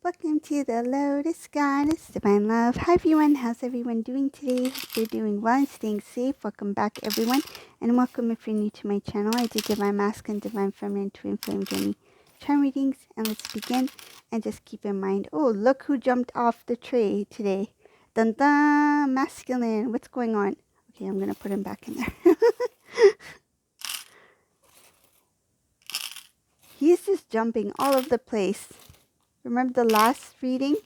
Welcome to the Lotus Goddess, Divine Love. Hi everyone, how's everyone doing today? Hope you're doing well and staying safe. Welcome back everyone, and welcome if you're new to my channel. I do Divine Masculine, Divine Feminine, Twin Flame Journey charm readings, and let's begin. And just keep in mind, oh look who jumped off the tray today. Dun dun, masculine, what's going on? Okay, I'm gonna put him back in there. He's just jumping all over the place. Remember the last reading?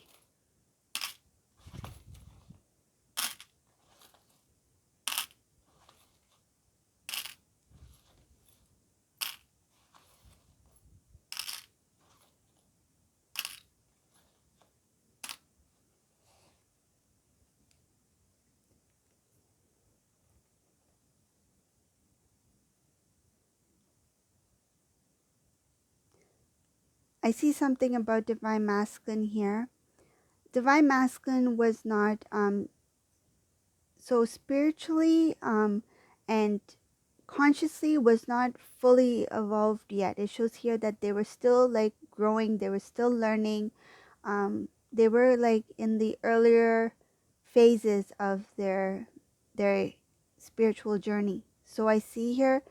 I see something about Divine Masculine here. Divine Masculine was not so spiritually and consciously was not fully evolved yet. It shows here that they were still like growing, they were still learning. They were like in the earlier phases of their spiritual journey. So I see here,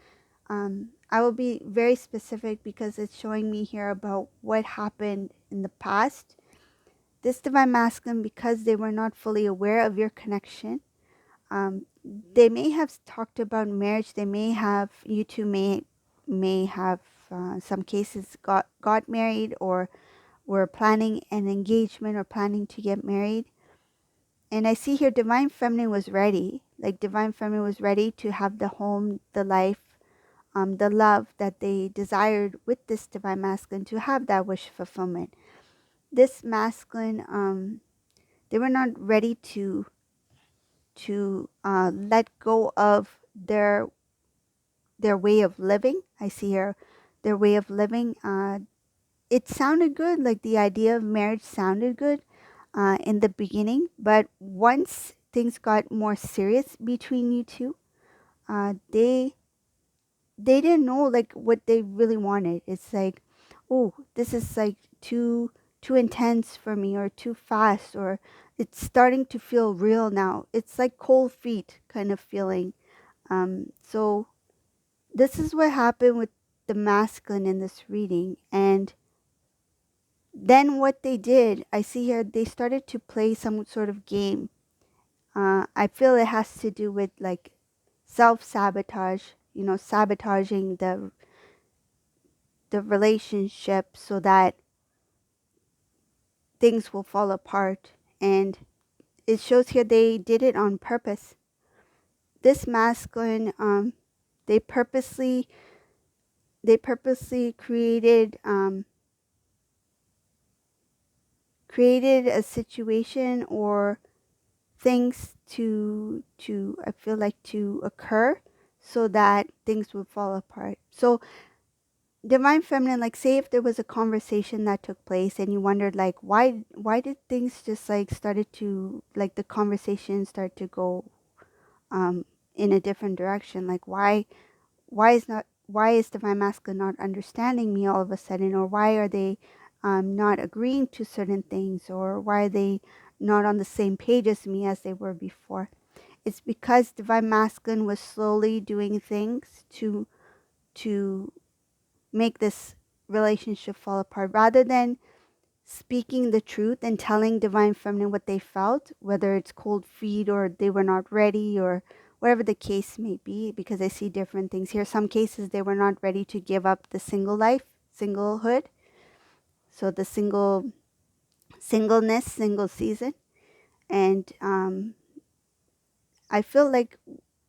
I will be very specific because it's showing me here about what happened in the past. This Divine Masculine, because they were not fully aware of your connection, they may have talked about marriage. They may have, you two may have some cases got married, or were planning an engagement or planning to get married. And I see here Divine Feminine was ready. Like Divine Feminine was ready to have the home, the life, the love that they desired with this Divine Masculine, to have that wish fulfillment. This masculine, they were not ready to let go of their way of living. I see here their way of living. It sounded good, like the idea of marriage sounded good in the beginning, but once things got more serious between you two, they didn't know like what they really wanted. It's like, oh, this is like too intense for me, or too fast, or it's starting to feel real now. It's like cold feet kind of feeling. So this is what happened with the masculine in this reading. And then what they did, I see here, they started to play some sort of game. I feel it has to do with like self-sabotage, sabotaging the relationship so that things will fall apart. And it shows here they did it on purpose. This masculine, they purposely created a situation or things to I feel like to occur so that things would fall apart. So Divine Feminine, like say if there was a conversation that took place and you wondered like why did things just like started to, like the conversation start to go in a different direction, like why is Divine Masculine not understanding me all of a sudden, or why are they not agreeing to certain things, or why are they not on the same page as me as they were before? It's because Divine Masculine was slowly doing things to make this relationship fall apart, rather than speaking the truth and telling Divine Feminine what they felt, whether it's cold feet or they were not ready or whatever the case may be, because I see different things here. Some cases they were not ready to give up the single life, singlehood. So the singleness, single season. And I feel like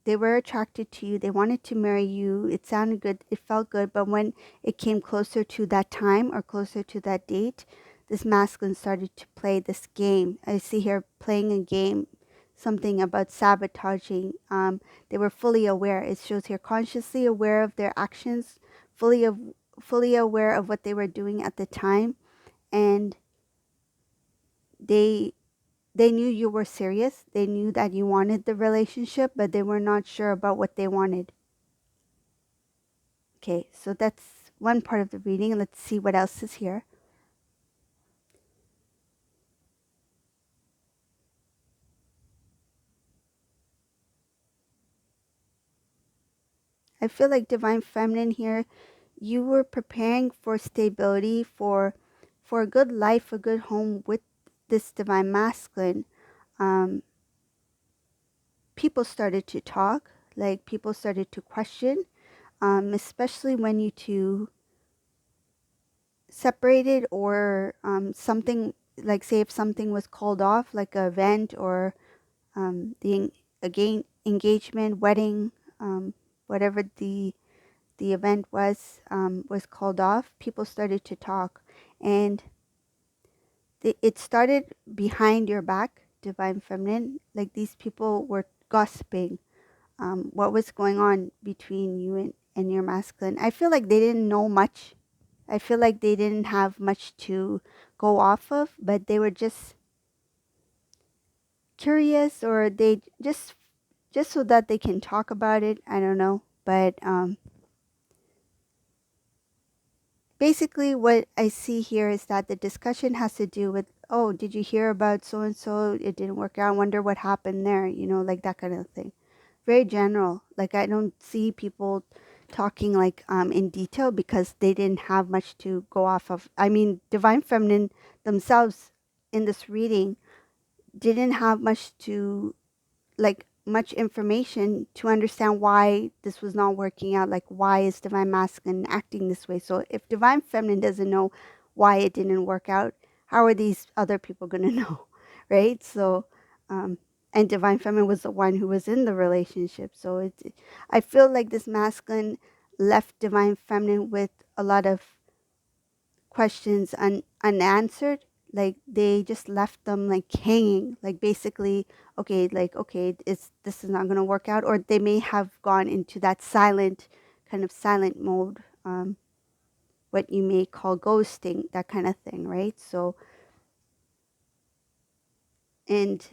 they were attracted to you. They wanted to marry you. It sounded good. It felt good. But when it came closer to that time or closer to that date, this masculine started to play this game. I see here playing a game, something about sabotaging. They were fully aware. It shows here consciously aware of their actions, fully aware of what they were doing at the time. And they knew you were serious. They knew that you wanted the relationship, but they were not sure about what they wanted. Okay, so that's one part of the reading. Let's see what else is here. I feel like divine feminine here, you were preparing for stability, for a good life, a good home with this divine masculine. Um, People started to talk, like people started to question, especially when you two separated, or something, like say if something was called off, like an event, or the again engagement, wedding, whatever the event was called off, people started to talk, and it started behind your back, divine feminine. Like these people were gossiping, what was going on between you and your masculine. I feel like they didn't know much. I feel like they didn't have much to go off of, but they were just curious, or they just so that they can talk about it. I don't know, but basically what I see here is that the discussion has to do with, oh, did you hear about so and so? It didn't work out. I wonder what happened there. Like that kind of thing. Very general. Like I don't see people talking like in detail, because they didn't have much to go off of. I mean, divine feminine themselves in this reading didn't have much to, like, much information to understand why this was not working out. Like, why is divine masculine acting this way? So if divine feminine doesn't know why it didn't work out, how are these other people going to know? Right? So and divine feminine was the one who was in the relationship. So I feel like this masculine left divine feminine with a lot of questions unanswered. Like they just left them like hanging, like basically, okay, like, okay, this is not going to work out. Or they may have gone into that silent, kind of silent mode, what you may call ghosting, that kind of thing, right? So, and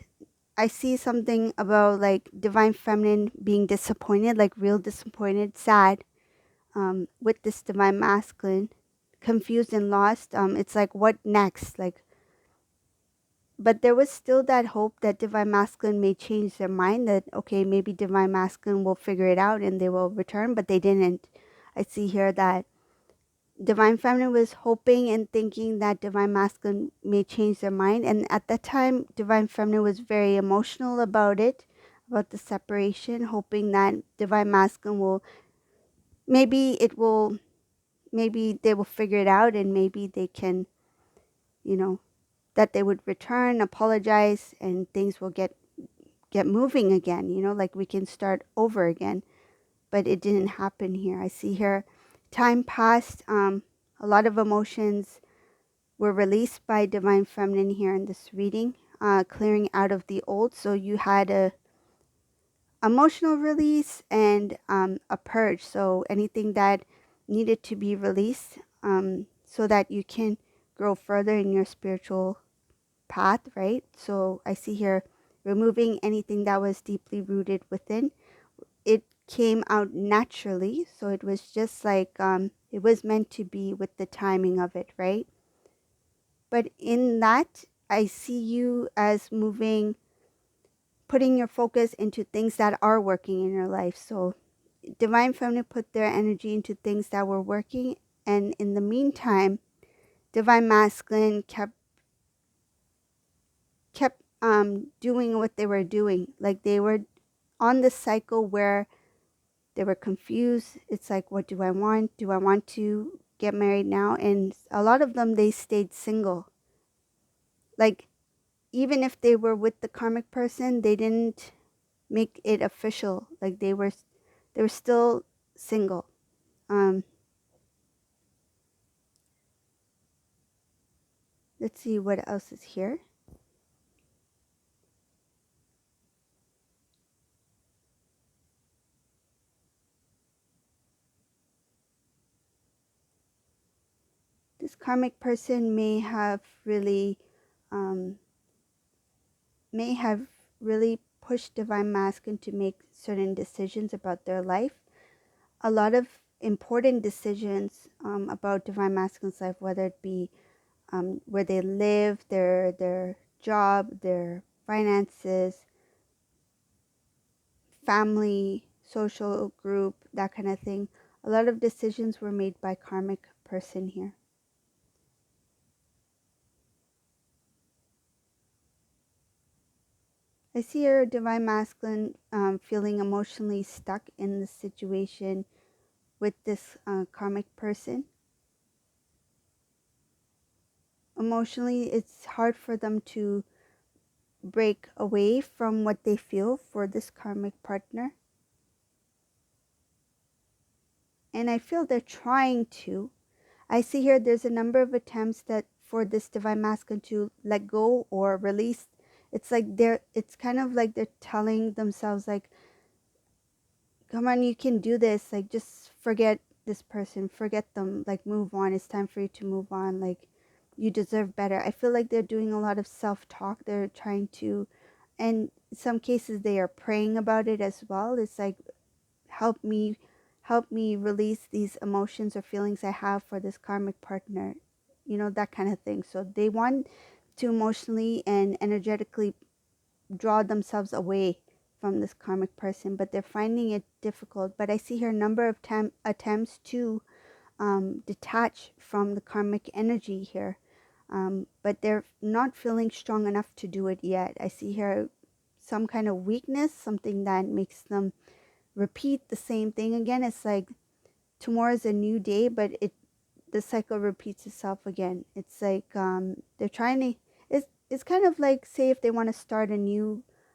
I see something about like divine feminine being disappointed, like real disappointed, sad, with this divine masculine, confused and lost. It's like, what next? Like, but there was still that hope that divine masculine may change their mind, that okay, maybe divine masculine will figure it out and they will return, but they didn't. I see here that divine feminine was hoping and thinking that divine masculine may change their mind, and at that time divine feminine was very emotional about it, about the separation, hoping that divine masculine will, maybe it will, maybe they will figure it out, and maybe they can, you know, that they would return, apologize, and things will get moving again, like we can start over again. But it didn't happen here. I see here time passed. A lot of emotions were released by divine feminine here in this reading, clearing out of the old. So you had a emotional release and a purge. So anything that needed to be released, so that you can grow further in your spiritual path, right? So I see here removing anything that was deeply rooted within. It came out naturally, so it was just like it was meant to be with the timing of it, right? But in that, I see you as moving, putting your focus into things that are working in your life. So divine feminine put their energy into things that were working, and in the meantime divine masculine kept doing what they were doing. Like they were on the cycle where they were confused. It's like, what do I want? Do I want to get married now? And a lot of them, they stayed single. Like even if they were with the karmic person, they didn't make it official. Like they were still single. Um, let's see what else is here. This karmic person um, may have really pushed divine masculine to make certain decisions about their life. A lot of important decisions about divine masculine's life, whether it be where they live, their job, their finances, family, social group, that kind of thing. A lot of decisions were made by karmic person here. I see your divine masculine feeling emotionally stuck in the situation with this karmic person. Emotionally, it's hard for them to break away from what they feel for this karmic partner. And I feel they're trying to. I see here there's a number of attempts that for this divine masculine to let go or release. It's like it's kind of like they're telling themselves like, come on, you can do this. Like, just forget this person, forget them, like, move on. It's time for you to move on. Like, you deserve better. I feel like they're doing a lot of self-talk. They're trying to, and in some cases they are praying about it as well. It's like, help me release these emotions or feelings I have for this karmic partner, that kind of thing. So they want to emotionally and energetically draw themselves away from this karmic person, but they're finding it difficult. But I see here a number of attempts to detach from the karmic energy here, but they're not feeling strong enough to do it yet. I see here some kind of weakness, something that makes them repeat the same thing again. It's like tomorrow's a new day, but the cycle repeats itself again. It's like they're trying to. It's kind of like, say, if they want to start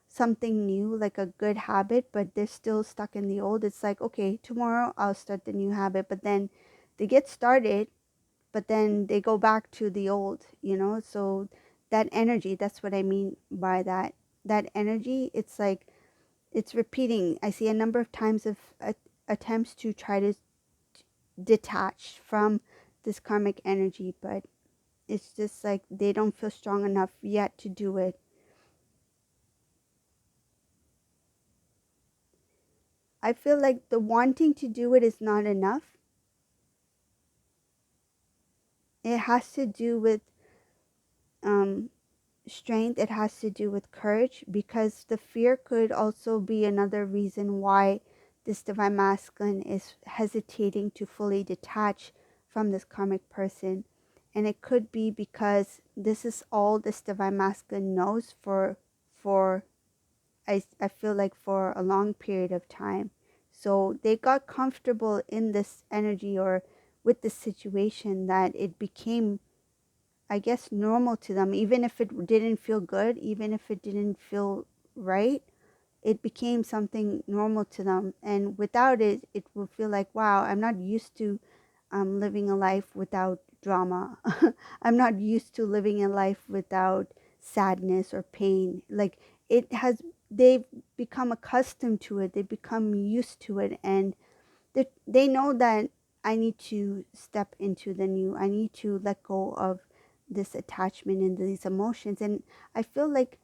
something new, like a good habit, but they're still stuck in the old. It's like, okay, tomorrow I'll start the new habit, but then they get started, but then they go back to the old. So that energy, that's what I mean by that. That energy, it's like it's repeating. I see a number of times of attempts to try to detach from this karmic energy, but it's just like they don't feel strong enough yet to do it. I feel like the wanting to do it is not enough. It has to do with um, strength. It has to do with courage, because the fear could also be another reason why this divine masculine is hesitating to fully detach from this karmic person. And it could be because this is all this divine masculine knows for I feel like for a long period of time. So they got comfortable in this energy or with this situation that it became, I guess, normal to them. Even if it didn't feel good, even if it didn't feel right, it became something normal to them. And without it, it will feel like, wow, I'm not used to living a life without drama. I'm not used to living a life without sadness or pain. Like, they've become accustomed to it. They become used to it, and they know that I need to step into the new. I need to let go of this attachment and these emotions. And I feel like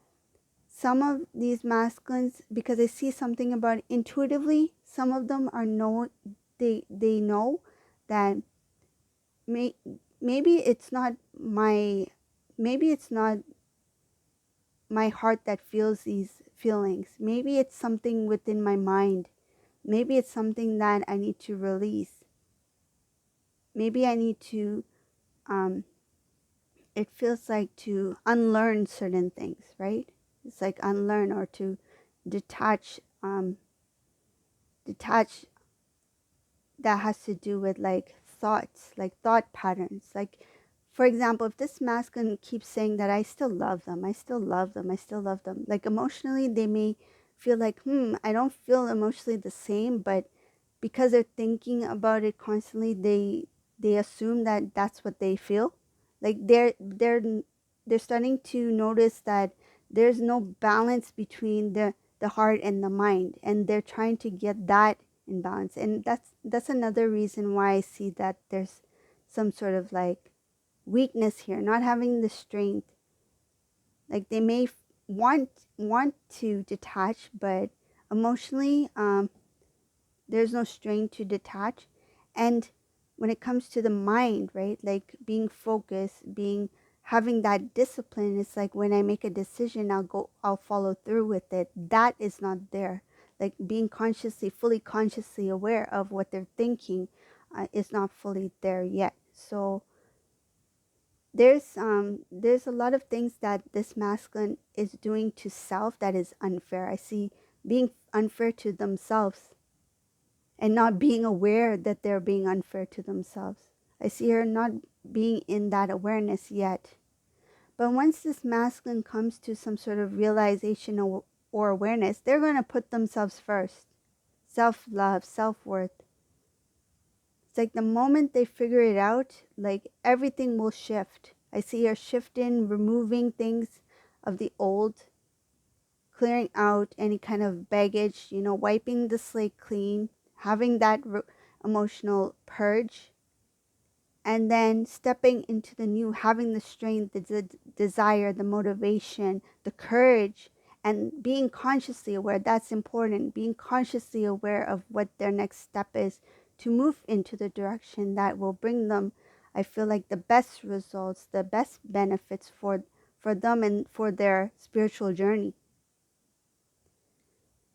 some of these masculines, because I see something about intuitively, some of them are they know that may, maybe it's not my maybe it's not my heart that feels these feelings. Maybe it's something within my mind. Maybe it's something that I need to release. Maybe I need to it feels like to unlearn certain things, right? It's like unlearn or to detach detach that has to do with like thoughts, like thought patterns. Like, for example, if this masculine keeps saying that I still love them, I still love them, I still love them, like emotionally they may feel like, I don't feel emotionally the same, but because they're thinking about it constantly, they assume that that's what they feel. Like they're starting to notice that there's no balance between the heart and the mind, and they're trying to get that in balance. And that's another reason why I see that there's some sort of like weakness here, not having the strength. Like they may want to detach, but emotionally there's no strength to detach. And when it comes to the mind, right, like being focused, having that discipline, it's like when I make a decision, I'll follow through with it. That is not there. like being fully consciously aware of what they're thinking is not fully there yet. So there's a lot of things that this masculine is doing to self that is unfair. I see being unfair to themselves and not being aware that they're being unfair to themselves. I see her not being in that awareness yet. But once this masculine comes to some sort of realization or awareness, they're going to put themselves first. Self-love, self-worth. It's like the moment they figure it out, like everything will shift. I see her shifting, removing things of the old, clearing out any kind of baggage, wiping the slate clean, having that emotional purge, and then stepping into the new, having the strength, the desire, the motivation, the courage, and being consciously aware. That's important. Being consciously aware of what their next step is to move into the direction that will bring them, I feel like, the best results, the best benefits for them and for their spiritual journey.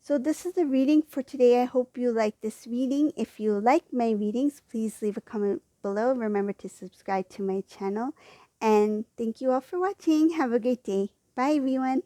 So this is the reading for today. I hope you like this reading. If you like my readings, please leave a comment below. Remember to subscribe to my channel. And thank you all for watching. Have a great day. Bye, everyone.